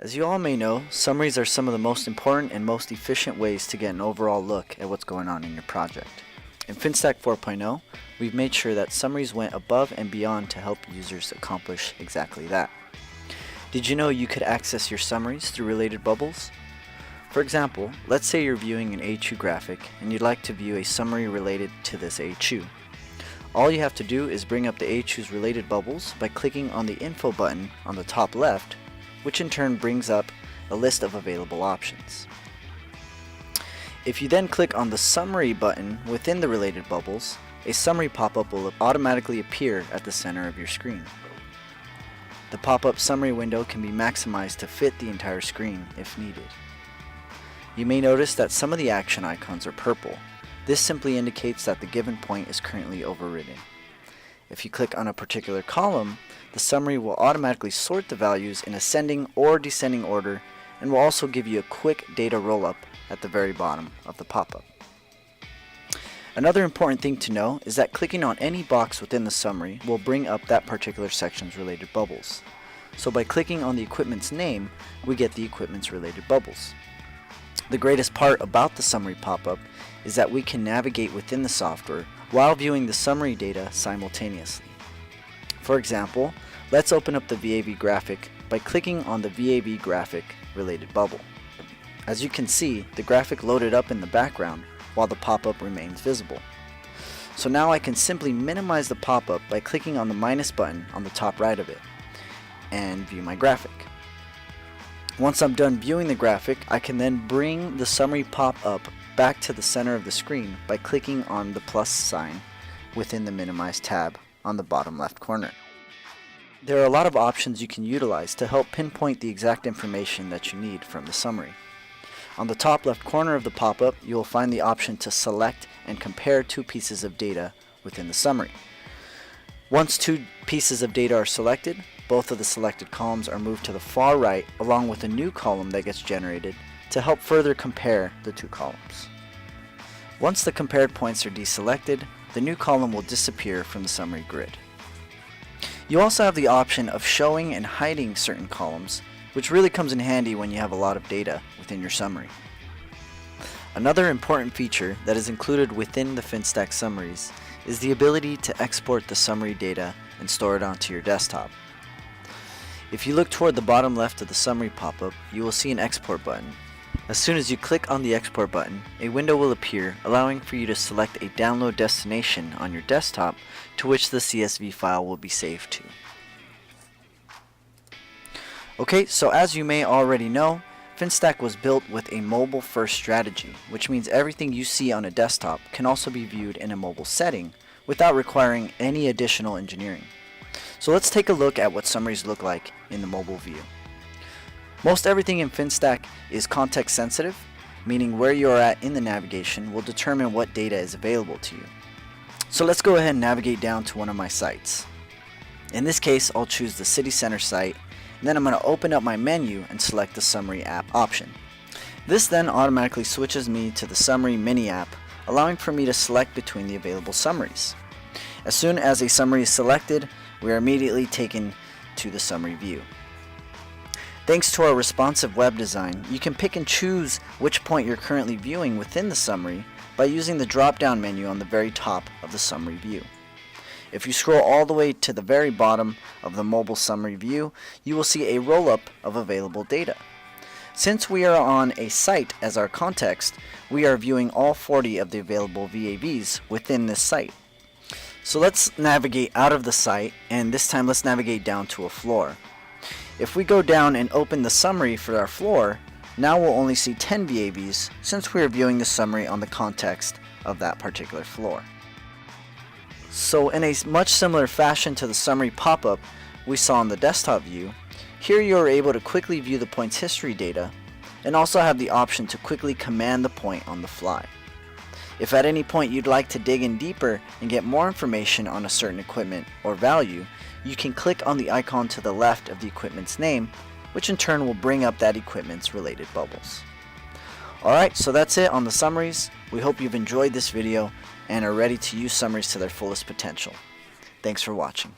As you all may know, summaries are some of the most important and most efficient ways to get an overall look at what's going on in your project. In FinStack 4.0, we've made sure that summaries went above and beyond to help users accomplish exactly that. Did you know you could access your summaries through related bubbles? For example, let's say you're viewing an HU graphic and you'd like to view a summary related to this HU. All you have to do is bring up the HU's related bubbles by clicking on the Info button on the top left, which in turn brings up a list of available options. If you then click on the Summary button within the related bubbles, a summary pop-up will automatically appear at the center of your screen. The pop-up summary window can be maximized to fit the entire screen if needed. You may notice that some of the action icons are purple. This simply indicates that the given point is currently overridden. If you click on a particular column, the summary will automatically sort the values in ascending or descending order and will also give you a quick data roll-up at the very bottom of the pop-up. Another important thing to know is that clicking on any box within the summary will bring up that particular section's related bubbles. So by clicking on the equipment's name, we get the equipment's related bubbles. The greatest part about the summary pop-up is that we can navigate within the software while viewing the summary data simultaneously. For example, let's open up the VAB graphic by clicking on the VAB graphic related bubble. As you can see, the graphic loaded up in the background while the pop-up remains visible. So now I can simply minimize the pop-up by clicking on the minus button on the top right of it and view my graphic. Once I'm done viewing the graphic, I can then bring the summary pop-up back to the center of the screen by clicking on the plus sign within the Minimize tab on the bottom left corner. There are a lot of options you can utilize to help pinpoint the exact information that you need from the summary. On the top left corner of the pop-up, you will find the option to select and compare two pieces of data within the summary. Once two pieces of data are selected, both of the selected columns are moved to the far right along with a new column that gets generated to help further compare the two columns. Once the compared points are deselected, the new column will disappear from the summary grid. You also have the option of showing and hiding certain columns, which really comes in handy when you have a lot of data within your summary. Another important feature that is included within the FinStack summaries is the ability to export the summary data and store it onto your desktop. If you look toward the bottom left of the summary pop-up, you will see an export button. As soon as you click on the export button, a window will appear allowing for you to select a download destination on your desktop to which the CSV file will be saved to. Okay, so as you may already know, FinStack was built with a mobile-first strategy, which means everything you see on a desktop can also be viewed in a mobile setting without requiring any additional engineering. So let's take a look at what summaries look like in the mobile view. Most everything in FinStack is context sensitive, meaning where you are at in the navigation will determine what data is available to you. So let's go ahead and navigate down to one of my sites. In this case, I'll choose the City Center site, and then I'm going to open up my menu and select the Summary app option. This then automatically switches me to the Summary mini app, allowing for me to select between the available summaries. As soon as a summary is selected, we are immediately taken to the summary view. Thanks to our responsive web design, you can pick and choose which point you're currently viewing within the summary by using the drop-down menu on the very top of the summary view. If you scroll all the way to the very bottom of the mobile summary view, you will see a roll-up of available data. Since we are on a site as our context, we are viewing all 40 of the available VAVs within this site. So let's navigate out of the site, and this time let's navigate down to a floor. If we go down and open the summary for our floor, now we'll only see 10 VAVs since we are viewing the summary on the context of that particular floor. So in a much similar fashion to the summary pop-up we saw in the desktop view, here you are able to quickly view the point's history data and also have the option to quickly command the point on the fly. If at any point you'd like to dig in deeper and get more information on a certain equipment or value, you can click on the icon to the left of the equipment's name, which in turn will bring up that equipment's related bubbles. Alright, so that's it on the summaries. We hope you've enjoyed this video and are ready to use summaries to their fullest potential. Thanks for watching.